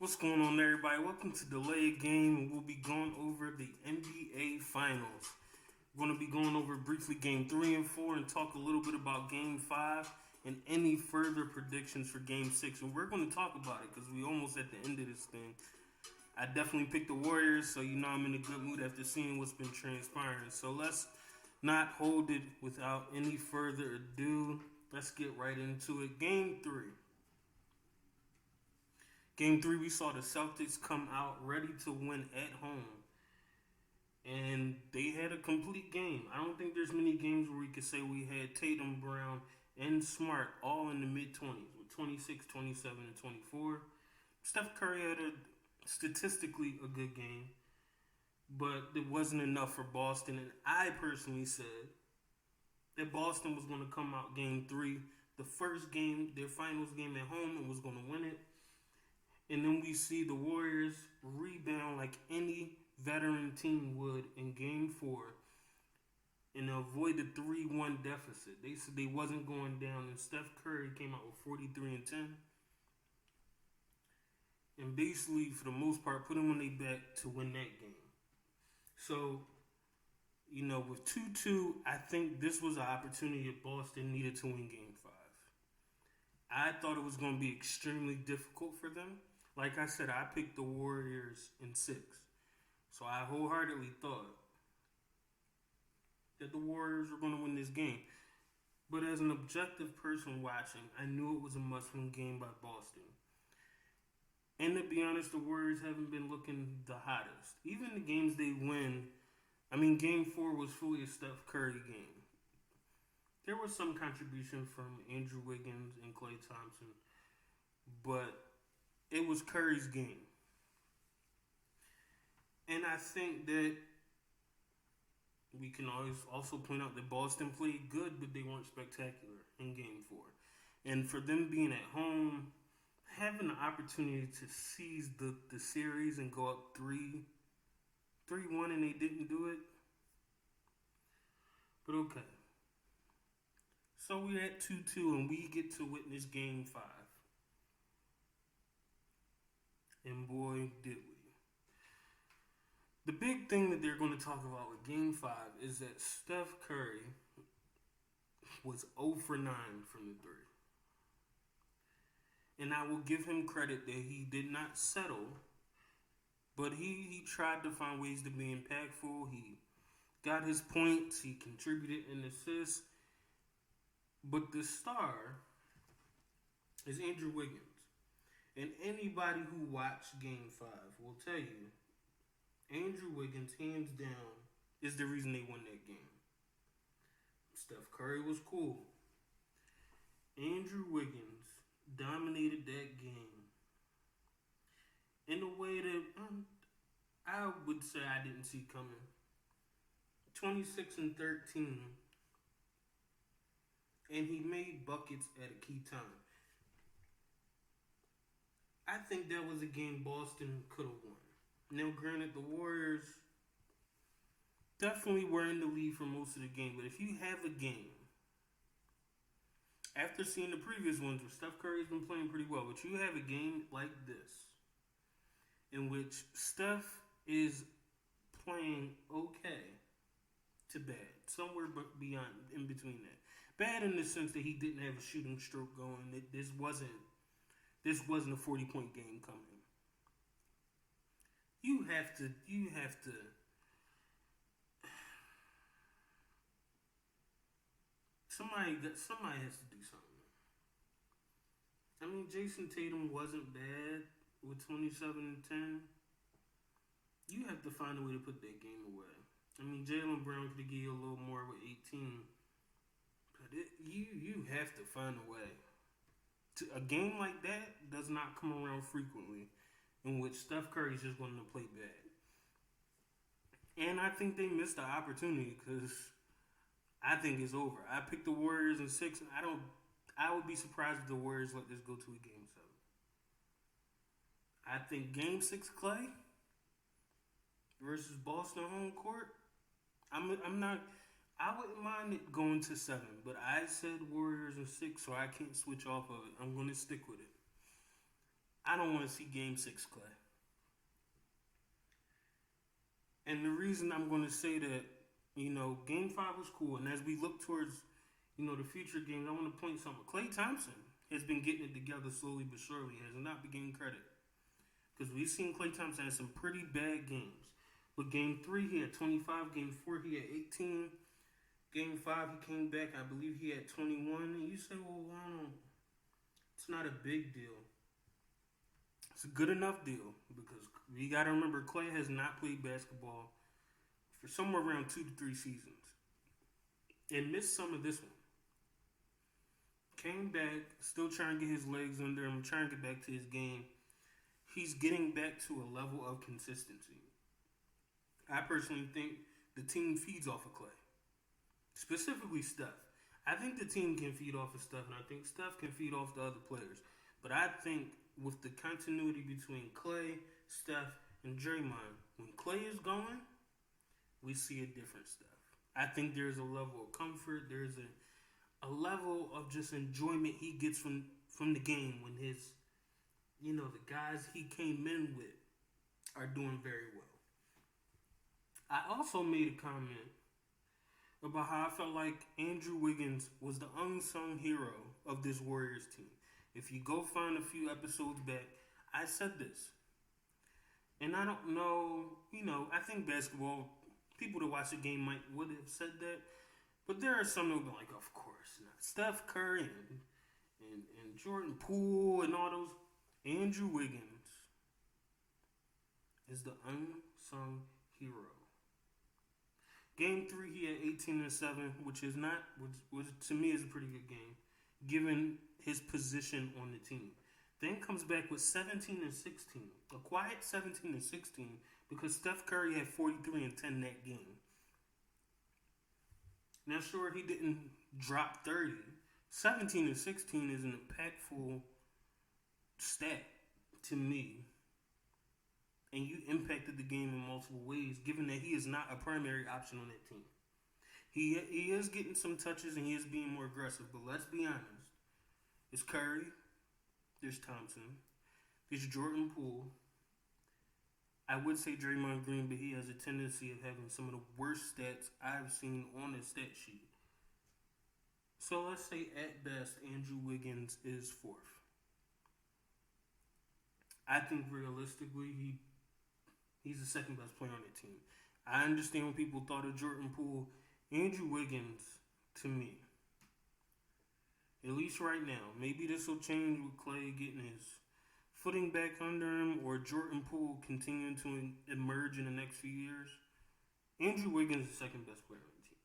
What's going on, everybody? Welcome to Delay Game, and we'll be going over the NBA Finals. We're going to be going over briefly Game 3 and 4 and talk a little bit about Game 5 and any further predictions for Game 6. And we're going to talk about it because we almost at the end of this thing. I definitely picked the Warriors, so you know I'm in a good mood after seeing what's been transpiring. So let's not hold it without any further ado. Let's get right into it. Game 3. Game 3, we saw the Celtics come out ready to win at home. And they had a complete game. I don't think there's many games where we could say we had Tatum, Brown, and Smart all in the mid 20s with 26, 27, and 24. Steph Curry had statistically a good game, but it wasn't enough for Boston. And I personally said that Boston was going to come out game 3, the first game, their finals game at home, and was going to win it. And then we see the Warriors rebound like any veteran team would in game 4 and avoid the 3-1 deficit. They said they wasn't going down, and Steph Curry came out with 43 and 10. And basically, for the most part, put them on their back to win that game. So, with 2-2, I think this was an opportunity that Boston needed to win game 5. I thought it was going to be extremely difficult for them. Like I said, I picked the Warriors in 6. So I wholeheartedly thought that the Warriors were going to win this game. But as an objective person watching, I knew it was a must-win game by Boston. And to be honest, the Warriors haven't been looking the hottest. Even the games they win, game 4 was fully a Steph Curry game. There was some contribution from Andrew Wiggins and Klay Thompson, but it was Curry's game. And I think that we can always also point out that Boston played good, but they weren't spectacular in game 4. And for them being at home, having the opportunity to seize the series and go up 3-1 and they didn't do it. But okay. So we're at 2-2 and we get to witness game 5. And boy, did we. The big thing that they're going to talk about with game 5 is that Steph Curry was 0 for 9 from the 3. And I will give him credit that he did not settle, but he tried to find ways to be impactful. He got his points, he contributed an assist. But the star is Andrew Wiggins. And anybody who watched game 5 will tell you Andrew Wiggins, hands down, is the reason they won that game. Steph Curry was cool. Andrew Wiggins dominated that game in a way that I would say I didn't see coming. 26 and 13. And he made buckets at a key time. I think that was a game Boston could have won. Now, granted, the Warriors definitely were in the lead for most of the game, but if you have a game, after seeing the previous ones where Steph Curry's been playing pretty well, but you have a game like this, in which Steph is playing okay to bad, somewhere beyond, in between that. Bad in the sense that he didn't have a shooting stroke going. This wasn't a 40-point game coming. You have to. Somebody has to do something. Jason Tatum wasn't bad with 27 and 10. You have to find a way to put that game away. Jaylen Brown could give you a little more with 18. But you have to find a way. A game like that does not come around frequently, in which Steph Curry is just going to play bad. And I think they missed the opportunity because I think it's over. I picked the Warriors in 6, and I would be surprised if the Warriors let this go to a game 7. I think game 6 Clay versus Boston home court. I'm not. I wouldn't mind it going to 7, but I said Warriors in 6, so I can't switch off of it. I'm going to stick with it. I don't want to see Game 6, Clay. And the reason I'm going to say that, Game 5 was cool. And as we look towards, the future games, I want to point something. Klay Thompson has been getting it together slowly but surely. Has not been getting credit. Because we've seen Klay Thompson have some pretty bad games. But game 3, he had 25. Game 4, he had 18. Game 5, he came back. I believe he had 21. And you say, well, I don't know. It's not a big deal. It's a good enough deal because you got to remember Klay has not played basketball for somewhere around 2 to 3 seasons and missed some of this one. Came back, still trying to get his legs under him, trying to get back to his game. He's getting back to a level of consistency. I personally think the team feeds off of Klay, specifically Steph. I think the team can feed off of Steph, and I think Steph can feed off the other players. But I think with the continuity between Klay, Steph, and Draymond, when Klay is going, we see a different Steph. I think there's a level of comfort. There's a level of just enjoyment he gets from the game when his, the guys he came in with are doing very well. I also made a comment about how I felt like Andrew Wiggins was the unsung hero of this Warriors team. If you go find a few episodes back, I said this. And I don't know, I think basketball, people that watch the game would have said that. But there are some that would be like, of course not. Steph Curry and Jordan Poole and all those. Andrew Wiggins is the unsung hero. Game 3, he had 18 and 7, which to me is a pretty good game, given his position on the team. Then comes back with 17 and 16, a quiet 17 and 16, because Steph Curry had 43 and 10 that game. Now, sure, he didn't drop 30. 17 and 16 is an impactful stat to me. And you impacted the game in multiple ways, given that he is not a primary option on that team. He is getting some touches and he is being more aggressive, but let's be honest. It's Curry, there's Thompson, there's Jordan Poole. I would say Draymond Green, but he has a tendency of having some of the worst stats I've seen on the stat sheet. So let's say at best, Andrew Wiggins is 4th. I think realistically, he's the second best player on the team. I understand when people thought of Jordan Poole. Andrew Wiggins, to me, at least right now, maybe this will change with Klay getting his footing back under him or Jordan Poole continuing to emerge in the next few years. Andrew Wiggins is the second best player on the team.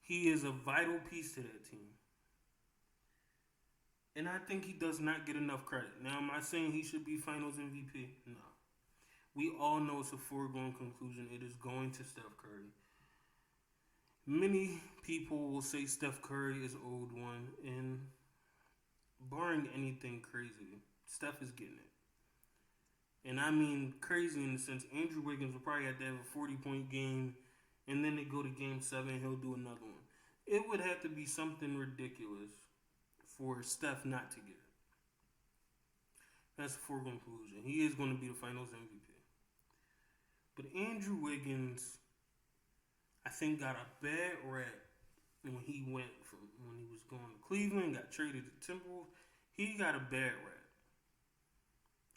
He is a vital piece to that team. And I think he does not get enough credit. Now, am I saying he should be Finals MVP? No. We all know it's a foregone conclusion. It is going to Steph Curry. Many people will say Steph Curry is old one, and barring anything crazy, Steph is getting it. And I mean crazy in the sense Andrew Wiggins will probably have to have a 40-point game, and then they go to game 7, he'll do another one. It would have to be something ridiculous for Steph not to get it. That's a foregone conclusion. He is going to be the Finals MVP. But Andrew Wiggins, I think, got a bad rap when he was going to Cleveland, got traded to Timberwolves. He got a bad rap.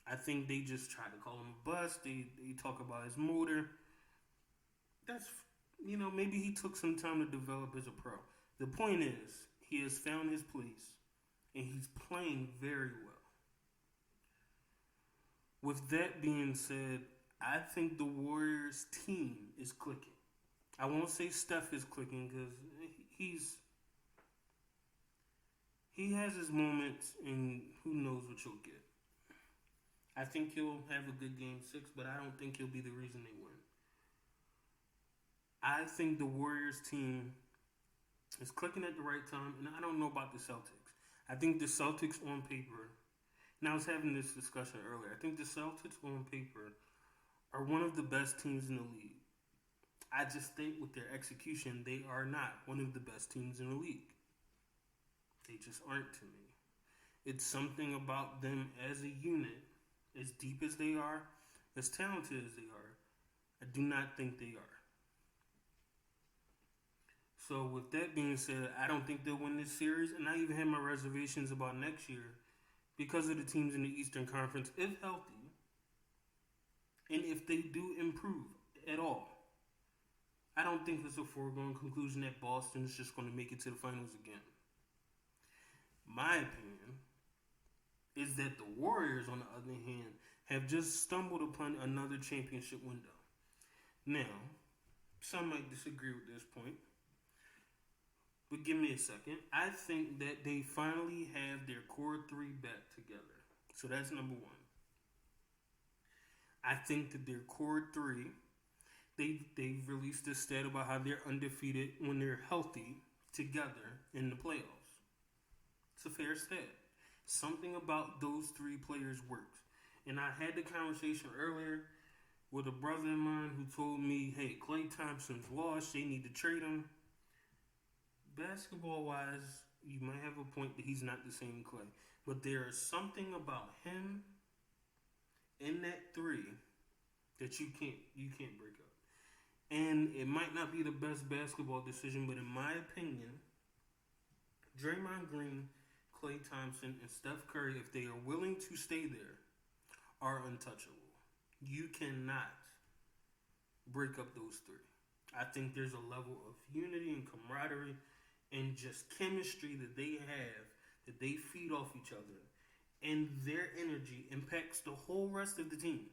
I think they just try to call him a bust. They talk about his motor. That's, maybe he took some time to develop as a pro. The point is, he has found his place, and he's playing very well. With that being said, I think the Warriors team is clicking. I won't say Steph is clicking because he has his moments, and who knows what you'll get. I think he'll have a good game 6, but I don't think he'll be the reason they win. I think the Warriors team is clicking at the right time, and I don't know about the Celtics. I think the Celtics on paper, and I was having this discussion earlier, I think the Celtics on paper are one of the best teams in the league. I just think with their execution, they are not one of the best teams in the league. They just aren't to me. It's something about them as a unit, as deep as they are, as talented as they are. I do not think they are. So with that being said, I don't think they'll win this series, and I even have my reservations about next year because of the teams in the Eastern Conference, if healthy, and if they do improve at all. I don't think it's a foregone conclusion that Boston is just going to make it to the finals again. My opinion is that the Warriors, on the other hand, have just stumbled upon another championship window. Now, some might disagree with this point, but give me a second. I think that they finally have their core three back together. So that's number one. I think that their core three, they've released a stat about how they're undefeated when they're healthy together in the playoffs. It's a fair stat. Something about those three players works. And I had the conversation earlier with a brother of mine who told me, hey, Klay Thompson's washed, they need to trade him. Basketball wise, you might have a point that he's not the same Klay. But there is something about him in that three that you can't break up. And it might not be the best basketball decision, but in my opinion, Draymond Green, Klay Thompson, and Steph Curry, if they are willing to stay there, are untouchable. You cannot break up those three. I think there's a level of unity and camaraderie and just chemistry that they have, that they feed off each other, and their energy impacts the whole rest of the team.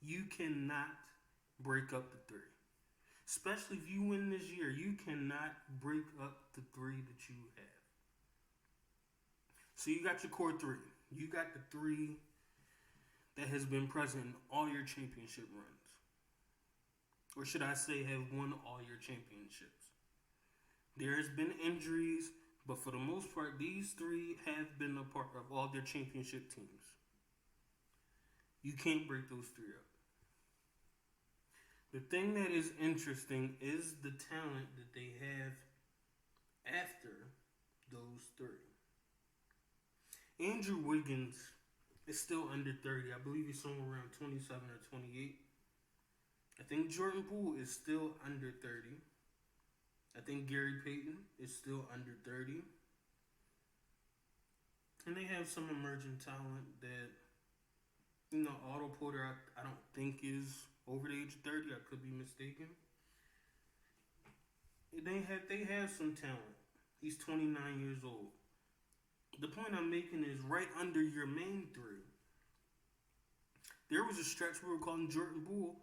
You cannot break up the three. Especially if you win this year, you cannot break up the three that you have. So you got your core three. You got the three that has been present in all your championship runs. Or should I say have won all your championships. There has been injuries, but for the most part, these three have been a part of all their championship teams. You can't break those three up. The thing that is interesting is the talent that they have after those three. Andrew Wiggins is still under 30. I believe he's somewhere around 27 or 28. I think Jordan Poole is still under 30. I think Gary Payton is still under 30. And they have some emerging talent that, Otto Porter, I don't think is over the age of 30. I could be mistaken. They have some talent. He's 29 years old. The point I'm making is right under your main three. There was a stretch we were calling Jordan Poole.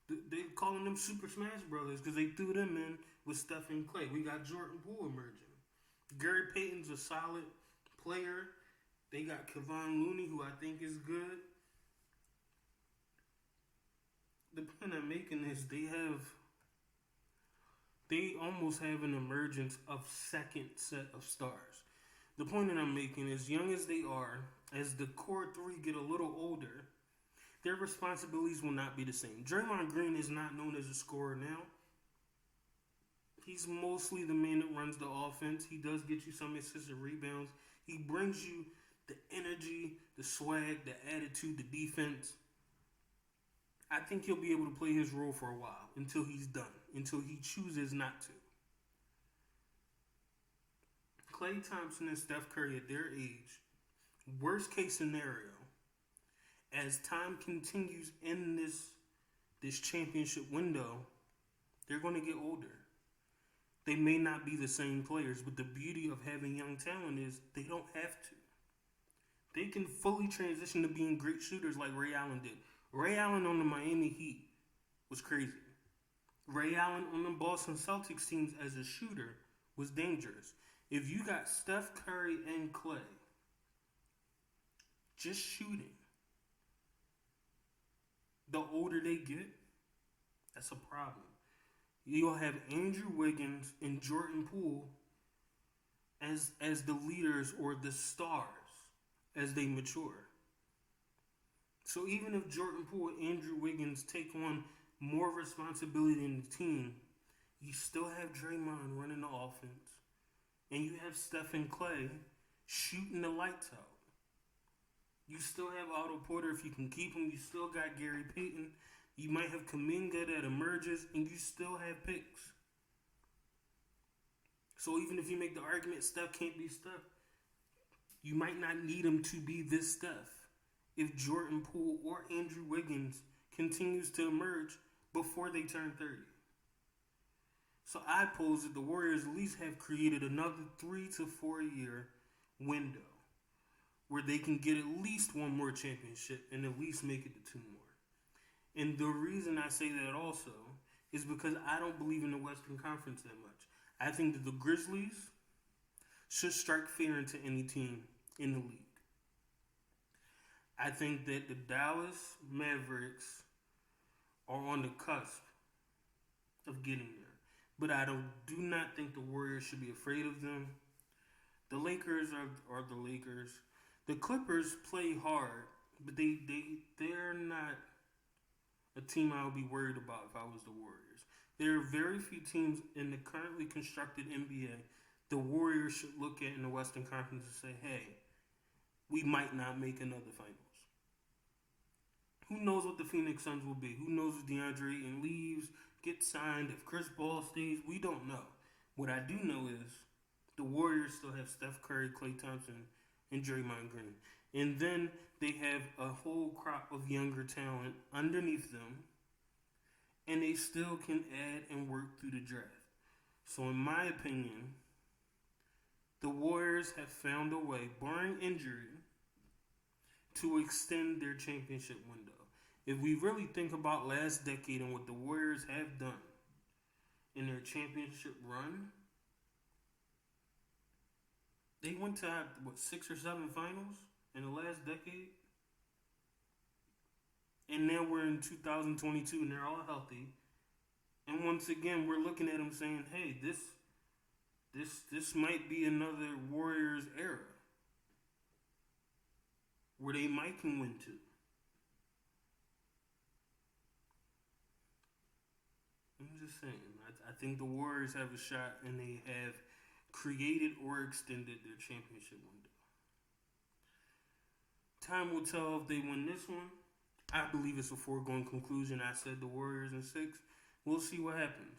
They calling them Super Smash Brothers because they threw them in with Steph and Klay. We got Jordan Poole emerging. Gary Payton's a solid player. They got Kevon Looney, who I think is good. The point I'm making is they almost have an emergence of second set of stars. The point that I'm making is, young as they are, as the core three get a little older, their responsibilities will not be the same. Draymond Green is not known as a scorer now. He's mostly the man that runs the offense. He does get you some assists and rebounds. He brings you the energy, the swag, the attitude, the defense. I think he'll be able to play his role for a while until he's done, until he chooses not to. Klay Thompson and Steph Curry at their age, worst case scenario, as time continues in this championship window, they're going to get older. They may not be the same players, but the beauty of having young talent is they don't have to. They can fully transition to being great shooters like Ray Allen did. Ray Allen on the Miami Heat was crazy. Ray Allen on the Boston Celtics teams as a shooter was dangerous. If you got Steph Curry and Klay just shooting, the older they get, that's a problem. You'll have Andrew Wiggins and Jordan Poole as the leaders or the stars as they mature. So even if Jordan Poole and Andrew Wiggins take on more responsibility in the team, you still have Draymond running the offense. And you have Steph and Klay shooting the lights out. You still have Otto Porter if you can keep him. You still got Gary Payton. You might have Kuminga that emerges, and you still have picks. So even if you make the argument Steph can't be Steph, you might not need him to be this Steph. If Jordan Poole or Andrew Wiggins continues to emerge before they turn 30. So I pose that the Warriors at least have created another 3 to 4 year window where they can get at least one more championship and at least make it to 2 more. And the reason I say that also is because I don't believe in the Western Conference that much. I think that the Grizzlies should strike fear into any team in the league. I think that the Dallas Mavericks are on the cusp of getting there. But I do not think the Warriors should be afraid of them. The Lakers are the Lakers. The Clippers play hard, but they're not a team I would be worried about if I was the Warriors. There are very few teams in the currently constructed NBA the Warriors should look at in the Western Conference and say, hey, we might not make another finals. Who knows what the Phoenix Suns will be? Who knows if DeAndre Ayton leaves, gets signed, if Chris Paul stays? We don't know. What I do know is the Warriors still have Steph Curry, Klay Thompson, and Draymond Green. And then they have a whole crop of younger talent underneath them, and they still can add and work through the draft. So in my opinion, the Warriors have found a way, barring injury, to extend their championship window. If we really think about last decade and what the Warriors have done in their championship run, they went to, 6 or 7 finals in the last decade? And now we're in 2022 and they're all healthy. And once again, we're looking at them saying, hey, this might be another Warriors era where they might can win too. I'm just saying, I think the Warriors have a shot and they have created or extended their championship window. Time will tell if they win this one. I believe it's a foregone conclusion. I said the Warriors in 6. We'll see what happens.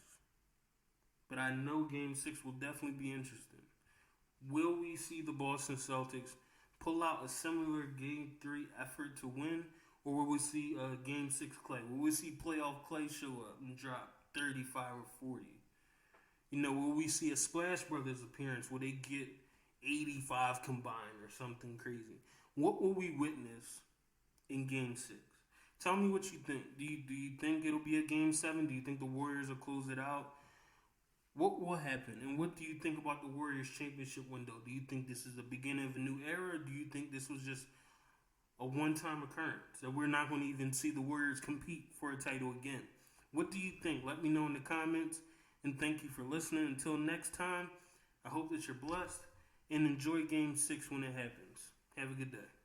But I know Game 6 will definitely be interesting. Will we see the Boston Celtics pull out a similar Game 3 effort to win? Or will we see Game 6 Klay? Will we see playoff Klay show up and drop 35 or 40? Will we see a Splash Brothers appearance where they get 85 combined or something crazy? What will we witness in Game 6? Tell me what you think. Do you think it'll be a Game 7? Do you think the Warriors will close it out? What will happen? And what do you think about the Warriors championship window? Do you think this is the beginning of a new era? Or do you think this was just a one-time occurrence? That we're not going to even see the Warriors compete for a title again? What do you think? Let me know in the comments. And thank you for listening. Until next time, I hope that you're blessed and enjoy Game 6 when it happens. Have a good day.